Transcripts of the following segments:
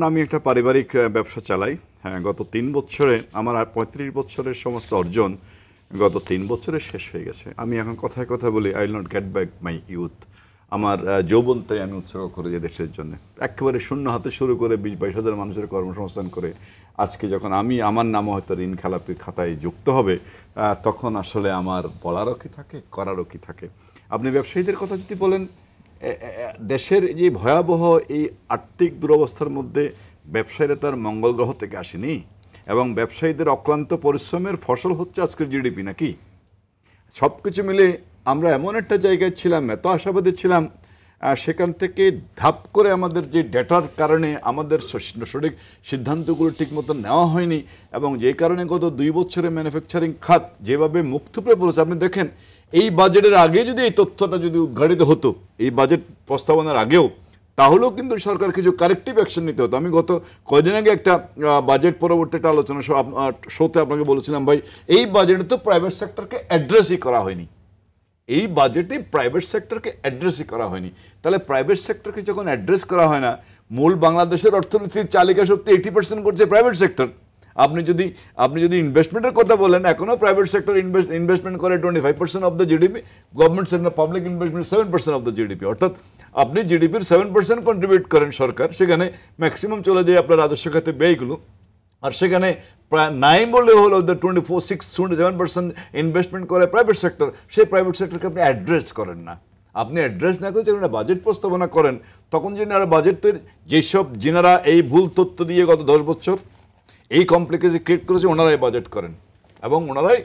আমি একটা পারিবারিক ব্যবসা চালাই। হ্যাঁ, গত ৩ বছরে আমার ৩৫ বছরের সমস্ত অর্জন গত ৩ বছরে শেষ হয়ে গেছে। আমি এখন কথায় কথা বলি, I will not get back my youth. আমার যৌবনটাই আমি উৎসর্গ করে যে দেশের জন্য, একেবারে শূন্য হাতে শুরু করে ২০-২২ হাজার মানুষের কর্মসংস্থান করে আজকে যখন আমার নামও হয়তো ঋণ খেলাপির খাতায় যুক্ত হবে, তখন আসলে আমার বলারও কি থাকে, করারও কি থাকে। আপনি ব্যবসায়ীদের কথা যদি বলেন, দেশের যে ভয়াবহ এই আর্থিক দুরবস্থার মধ্যে ব্যবসায়ীরা তার মঙ্গল গ্রহ থেকে আসেনি, এবং ব্যবসায়ীদের অক্লান্ত পরিশ্রমের ফসল হচ্ছে আজকের জিডিপি। নাকি সব কিছু মিলে আমরা এমন একটা জায়গায় ছিলাম, এত আশাবাদী ছিলাম, সেখান থেকে ধাপ করে আমাদের যে ডেটার কারণে আমাদের সঠিক সিদ্ধান্তগুলো ঠিকমতো নেওয়া হয়নি, এবং যে কারণে গত ২ বছরে ম্যানুফ্যাকচারিং খাত যেভাবে মুখ থুবড়ে পড়েছে। আপনি দেখেন, এই বাজেটের আগে যদি এই তথ্যটা যদি উদ্ঘাটিত হতো, এই বাজেট প্রস্তাবনার আগেও, তাহলেও কিন্তু সরকার কিছু কারেক্টিভ অ্যাকশন নিতে হতো। আমি গত কয়েকদিন আগে একটা বাজেট পরবর্তী একটা আলোচনা শোতে আপনাকে বলেছিলাম, ভাই এই বাজেটে তো প্রাইভেট সেক্টরকে অ্যাড্রেসই করা হয়নি। এই বাজেটে প্রাইভেট সেক্টরকে অ্যাড্রেসই করা হয়নি। তাহলে প্রাইভেট সেক্টরকে যখন অ্যাড্রেস করা হয় না, মূল বাংলাদেশের অর্থনীতির চালিকা শক্তি 80% করছে প্রাইভেট সেক্টর। আপনি যদি ইনভেস্টমেন্টের কথা বলেন, এখনও প্রাইভেট সেক্টর ইনভেস্টমেন্ট করে 25% of the GDP, government sector public investment 7% of the GDP. অর্থাৎ আপনি জিডিপির 7% কন্ট্রিবিউট করেন সরকার, সেখানে ম্যাক্সিমাম চলে যায় আপনার রাজস্ব খাতে ব্যয়গুলো, আর সেখানে প্রায় 9 বললে হলো 27% ইনভেস্টমেন্ট করে প্রাইভেট সেক্টর। সেই প্রাইভেট সেক্টরকে আপনি অ্যাড্রেস করেন না। আপনি অ্যাড্রেস না করে যখন বাজেট প্রস্তাবনা করেন, তখন যেনারা বাজেট তৈরি, যেসব যেনারা এই ভুল তথ্য দিয়ে গত 10 বছর এই কমপ্লিকেশন ক্রিয়েট করেছে, ওনারাই বাজেট করেন এবং ওনারাই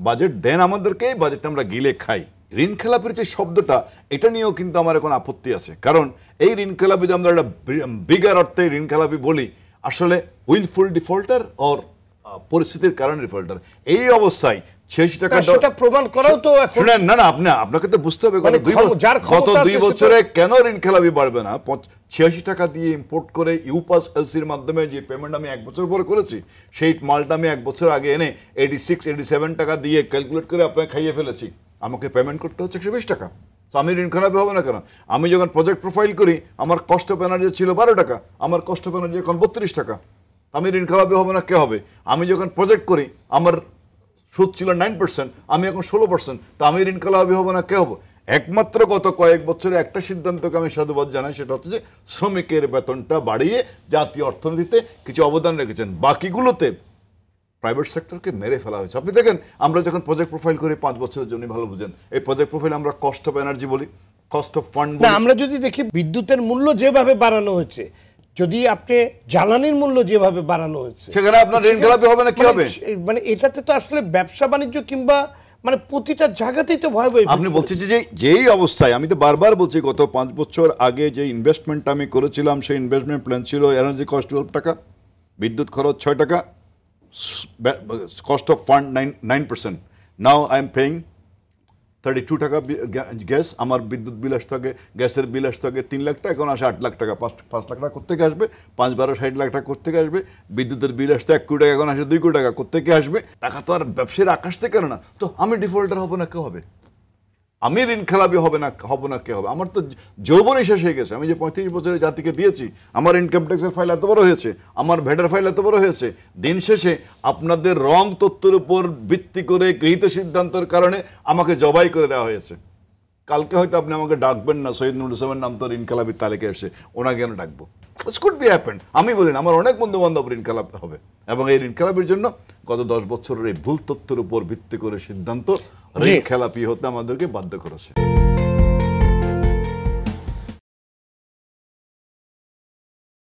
বাজেট দেন আমাদেরকে। বাজেটটা আমরা গিলে খাই। ঋণ খেলাপির যে শব্দটা, এটা নিয়েও কিন্তু আমার এখন আপত্তি আছে। কারণ এই ঋণ খেলাপি যে আমরা একটা বিগার অর্থে ঋণ খেলাপি বলি, আসলে উইলফুল ডিফল্টার অর পরিস্থিতির কারণে ডিফল্টার। এই অবস্থায় 86 টাকা প্রমাণ করাও তো শুনেন, না আপনাকে তো বুঝতে হবে গত 2 বছরে কেন ঋণ খেলাপি বাড়বে না। 86 টাকা দিয়ে ইম্পোর্ট করে ইউপাস এলসির মাধ্যমে যে পেমেন্ট আমি 1 বছর পরে করেছি, সেই মালটা আমি 1 বছর আগে এনে 86-87 টাকা দিয়ে ক্যালকুলেট করে আপনাকে খাইয়ে ফেলেছি। আমাকে পেমেন্ট করতে হচ্ছে 120 টাকা। তো আমি ঋণ খেলাপি হবে না কেন? আমি যখন প্রজেক্ট প্রোফাইল করি, আমার কস্ট অফ এনার্জি ছিল 12 টাকা, আমার কস্ট অফ এনার্জি এখন 32 টাকা। আমি ঋণ খেলাপি হবে না কে হবে? আমি যখন প্রজেক্ট করি, আমার সুদ ছিল 9%, আমি এখন 16%। তা আমি ঋণ খেলাপি হবে না কে হবো? একমাত্র গত কয়েক বছরে একটা সিদ্ধান্তকে আমি সাধুবাদ জানাই, সেটা হচ্ছে যে শ্রমিকের বেতনটা বাড়িয়ে জাতীয় অর্থনীতিতে কিছু অবদান রেখেছেন। বাকিগুলোতে প্রাইভেট সেক্টরকে মেরে ফেলা হয়েছে। আপনি দেখেন, আমরা যখন প্রজেক্ট প্রোফাইল করি 5 বছরের জন্য, ভালো বুঝেন, এই প্রজেক্ট প্রোফাইল আমরা কস্ট অফ এনার্জি বলি, কস্ট অফ ফান্ড বলি। আমরা যদি দেখি বিদ্যুতের মূল্য যেভাবে বাড়ানো হয়েছে, যদি আপনি জ্বালানির মূল্য যেভাবে বাড়ানো হয়েছে, সেখানে আপনার ঋণ খেলাপি হবে না কি হবে? মানে এটাতে তো আসলে ব্যবসা বাণিজ্য কিংবা মানে প্রতিটা জায়গাতেই তো ভয়াবহ। আপনি বলছেন যে যেই অবস্থায়, আমি তো বারবার বলছি, গত 5 বছর আগে যে ইনভেস্টমেন্ট আমি করেছিলাম, সেই ইনভেস্টমেন্ট প্ল্যান ছিল এনার্জি কস্ট 12 টাকা, বিদ্যুৎ খরচ 6 টাকা, cost of fund 9%। Now I am paying 32 টাকা গ্যাস। আমার বিদ্যুৎ বিল আসতে থাকে, গ্যাসের বিল আসতে থাকে 3 লাখ টাকা, এখন আসে 8 লাখ টাকা। 5 লাখ টাকা কোথেকে আসবে? 5-12 60 লাখ টাকা কোথেকে আসবে? বিদ্যুতের বিল আসতে 1 কোটি টাকা, এখন আসে 2 কোটি টাকা। কোথেকে আসবে? টাকা তো আর ব্যবসায়ীর আকাশ থেকে না। তো আমি ডিফল্টার হবো না কে হবে? আমি ঋণ খেলাপি হব না কে হবে? আমার তো যৌবনই শেষ হয়ে গেছে। আমি যে 35 বছরে জাতিকে দিয়েছি, আমার ইনকাম ট্যাক্সের ফাইল এত বড় হয়েছে, আমার ভ্যাটের ফাইল এত বড় হয়েছে। দিন শেষে আপনাদের রং তথ্যের উপর ভিত্তি করে গৃহীত সিদ্ধান্তের কারণে আমাকে জবাই করে দেওয়া হয়েছে। কালকে হয়তো আপনি আমাকে ডাকবেন না, সৈয়দ নুরুল ইসলামের নাম তো ঋণ খেলাপির তালিকায় এসে, ওনাকে কেন ডাকবো? It's could be happen. আমি বলিনি, আমার অনেক বন্ধু বান্ধব ঋণ খেলাপি হবে, এবং এই ঋণ খেলাপির জন্য গত 10 বছরের এই ভুল তথ্যের উপর ভিত্তি করে সিদ্ধান্ত ঋণ খেলাপি হতে আমাদেরকে বাধ্য করেছে।